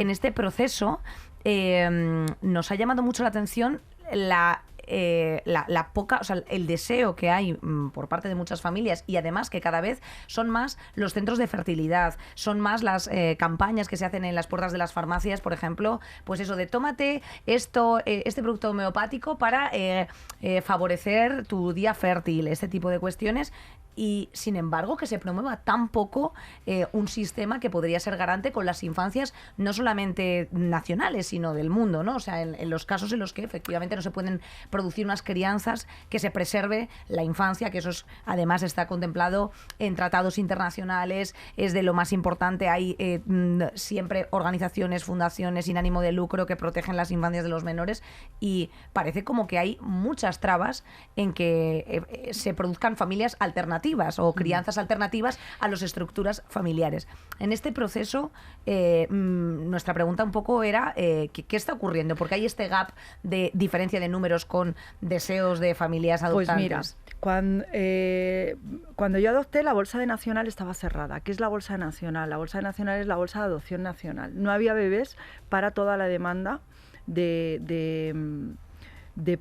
en este proceso nos ha llamado mucho la atención la poca, o sea, el deseo que hay por parte de muchas familias, y además que cada vez son más los centros de fertilidad, son más las campañas que se hacen en las puertas de las farmacias, por ejemplo, pues eso de tómate este producto homeopático para favorecer tu día fértil, este tipo de cuestiones. Y sin embargo que se promueva tan poco un sistema que podría ser garante con las infancias no solamente nacionales sino del mundo, ¿no? O sea, en los casos en los que efectivamente no se pueden producir unas crianzas, que se preserve la infancia, que eso además está contemplado en tratados internacionales, es de lo más importante. Hay siempre organizaciones, fundaciones sin ánimo de lucro que protegen las infancias de los menores, y parece como que hay muchas trabas en que se produzcan familias alternativas o crianzas alternativas a las estructuras familiares. En este proceso, nuestra pregunta un poco era ¿qué está ocurriendo? Porque hay este gap de diferencia de números con deseos de familias adoptantes. Pues mira, cuando yo adopté, la Bolsa de Nacional estaba cerrada. ¿Qué es la Bolsa de Nacional? La Bolsa de Nacional es la Bolsa de Adopción Nacional. No había bebés para toda la demanda de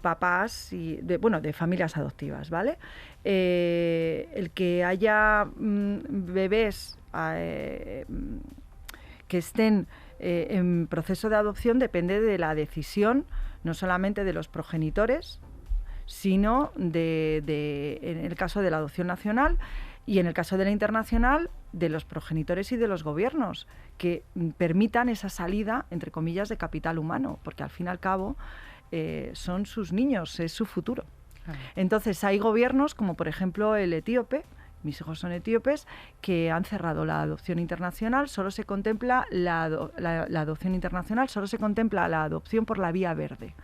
papás y de familias adoptivas, ¿vale? El que haya bebés que estén en proceso de adopción depende de la decisión no solamente de los progenitores, sino en el caso de la adopción nacional y en el caso de la internacional, de los progenitores y de los gobiernos, que permitan esa salida, entre comillas, de capital humano, porque al fin y al cabo son sus niños, es su futuro. Claro. Entonces hay gobiernos, como por ejemplo el etíope, mis hijos son etíopes, que han cerrado la adopción internacional. Solo se contempla la adopción internacional, solo se contempla la adopción por la vía verde.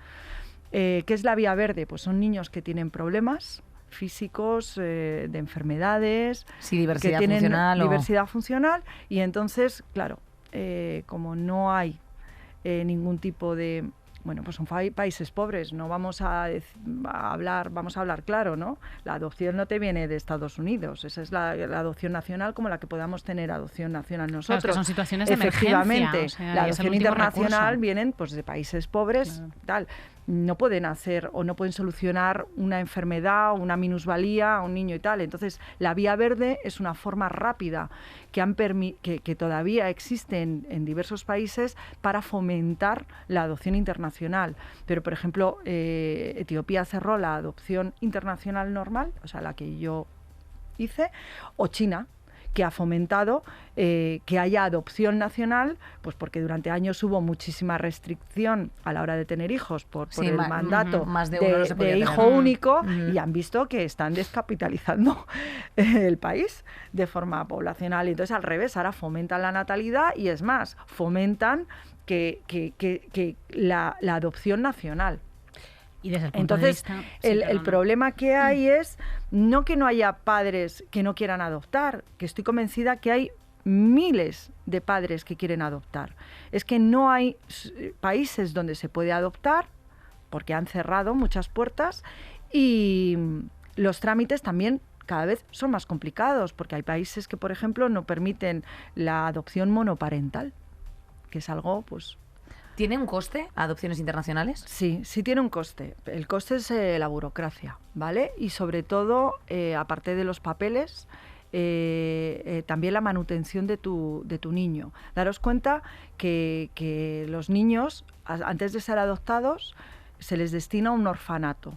¿Qué es la vía verde? Pues son niños que tienen problemas físicos, de enfermedades, diversidad que tienen funcional diversidad funcional, y entonces, claro, como no hay ningún tipo de... Bueno, pues son países pobres, no vamos a hablar claro, ¿no? La adopción no te viene de Estados Unidos, esa es la adopción nacional como la que podamos tener adopción nacional nosotros. Claro, es que son situaciones de efectivamente, emergencia, o sea, la adopción internacional recurso. Vienen pues de países pobres, claro. Tal. No pueden hacer o no pueden solucionar una enfermedad o una minusvalía a un niño y tal. Entonces, la vía verde es una forma rápida que todavía existe en diversos países para fomentar la adopción internacional. Pero, por ejemplo, Etiopía cerró la adopción internacional normal, o sea, la que yo hice, o China, que ha fomentado que haya adopción nacional, pues porque durante años hubo muchísima restricción a la hora de tener hijos por el mandato más de hijo único, y han visto que están descapitalizando el país de forma poblacional. Y entonces, al revés, ahora fomentan la natalidad y, es más, fomentan que la adopción nacional. Y desde el punto Entonces, de vista, el problema que hay es no que no haya padres que no quieran adoptar, que estoy convencida que hay miles de padres que quieren adoptar. Es que no hay países donde se puede adoptar, porque han cerrado muchas puertas, y los trámites también cada vez son más complicados, porque hay países que, por ejemplo, no permiten la adopción monoparental, que es algo, pues... ¿Tiene un coste adopciones internacionales? Sí, sí tiene un coste. El coste es la burocracia, ¿vale? Y sobre todo, aparte de los papeles, también la manutención de tu niño. Daros cuenta que los niños, antes de ser adoptados, se les destina a un orfanato.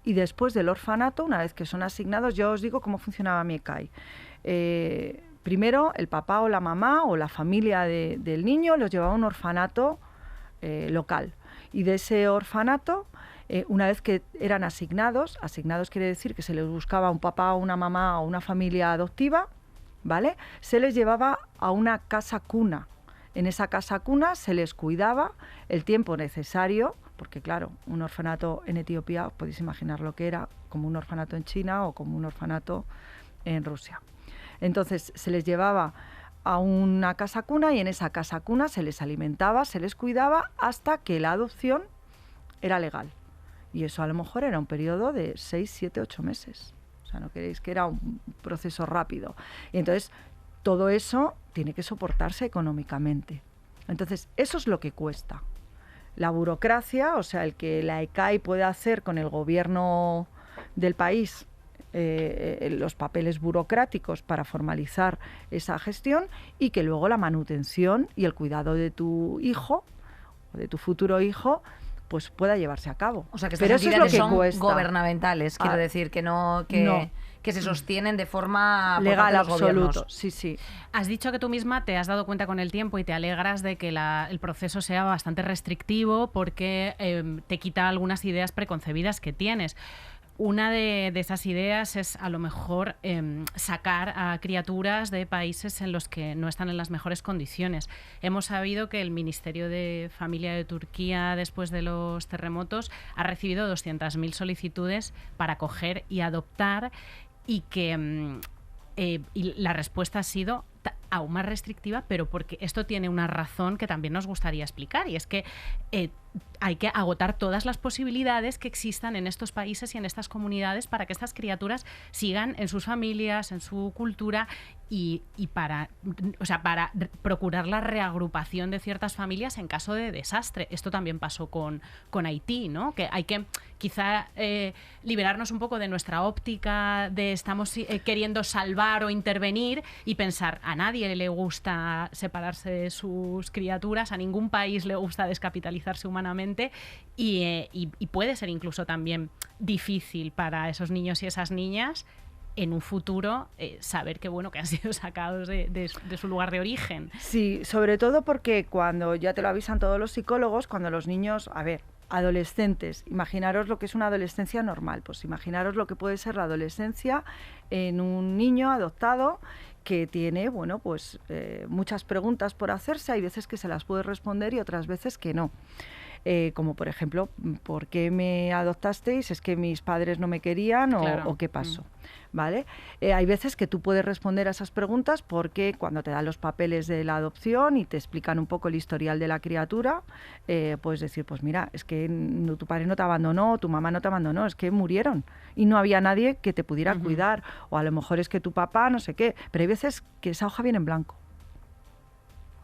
Y después del orfanato, una vez que son asignados, yo os digo cómo funcionaba mi ECAI. Primero, el papá o la mamá o la familia del niño los llevaba a un orfanato local, y de ese orfanato, una vez que eran asignados quiere decir que se les buscaba un papá o una mamá o una familia adoptiva, ¿vale? Se les llevaba a una casa cuna. En esa casa cuna se les cuidaba el tiempo necesario, porque claro, un orfanato en Etiopía, podéis imaginar lo que era, como un orfanato en China o como un orfanato en Rusia. Entonces se les llevaba a una casa cuna, y en esa casa cuna se les alimentaba, se les cuidaba hasta que la adopción era legal. Y eso a lo mejor era un periodo de 6, 7, 8 meses. O sea, no queréis que era un proceso rápido. Y entonces todo eso tiene que soportarse económicamente. Entonces, eso es lo que cuesta. La burocracia, o sea, el que la ECAI puede hacer con el gobierno del país los papeles burocráticos para formalizar esa gestión, y que luego la manutención y el cuidado de tu hijo o de tu futuro hijo pues pueda llevarse a cabo. O sea, que pero estas eso es lo entidades que son cuesta. gubernamentales, quiero decir, que no. Que se sostienen de forma por legal parte de los absoluto. gobiernos. Sí, sí. Has dicho que tú misma te has dado cuenta con el tiempo y te alegras de que el proceso sea bastante restrictivo porque te quita algunas ideas preconcebidas que tienes. Una de esas ideas es a lo mejor sacar a criaturas de países en los que no están en las mejores condiciones. Hemos sabido que el Ministerio de Familia de Turquía, después de los terremotos, ha recibido 200.000 solicitudes para acoger y adoptar, y que y la respuesta ha sido aún más restrictiva, pero porque esto tiene una razón que también nos gustaría explicar, y es que hay que agotar todas las posibilidades que existan en estos países y en estas comunidades para que estas criaturas sigan en sus familias, en su cultura, y para procurar la reagrupación de ciertas familias en caso de desastre. Esto también pasó con Haití, ¿no? Que hay que quizá liberarnos un poco de nuestra óptica de estamos queriendo salvar o intervenir y pensar, a nadie le gusta separarse de sus criaturas, a ningún país le gusta descapitalizarse humanamente, y puede ser incluso también difícil para esos niños y esas niñas en un futuro saber que bueno que han sido sacados de su lugar de origen. Sí, sobre todo porque cuando ya te lo avisan todos los psicólogos, cuando los niños, adolescentes, imaginaros lo que es una adolescencia normal, pues imaginaros lo que puede ser la adolescencia en un niño adoptado que tiene, bueno, pues muchas preguntas por hacerse. Hay veces que se las puede responder y otras veces que no. Como por ejemplo, ¿por qué me adoptasteis? ¿Es que mis padres no me querían Claro. o qué pasó? ¿Vale? Hay veces que tú puedes responder a esas preguntas porque cuando te dan los papeles de la adopción y te explican un poco el historial de la criatura, puedes decir, pues mira, es que tu padre no te abandonó, tu mamá no te abandonó, es que murieron y no había nadie que te pudiera cuidar, o a lo mejor es que tu papá no sé qué, pero hay veces que esa hoja viene en blanco.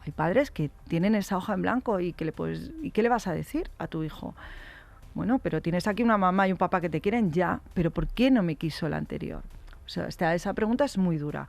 Hay padres que tienen esa hoja en blanco y que ¿y qué le vas a decir a tu hijo? Bueno, pero tienes aquí una mamá y un papá que te quieren ya, pero ¿por qué no me quiso el anterior? O sea, esa pregunta es muy dura.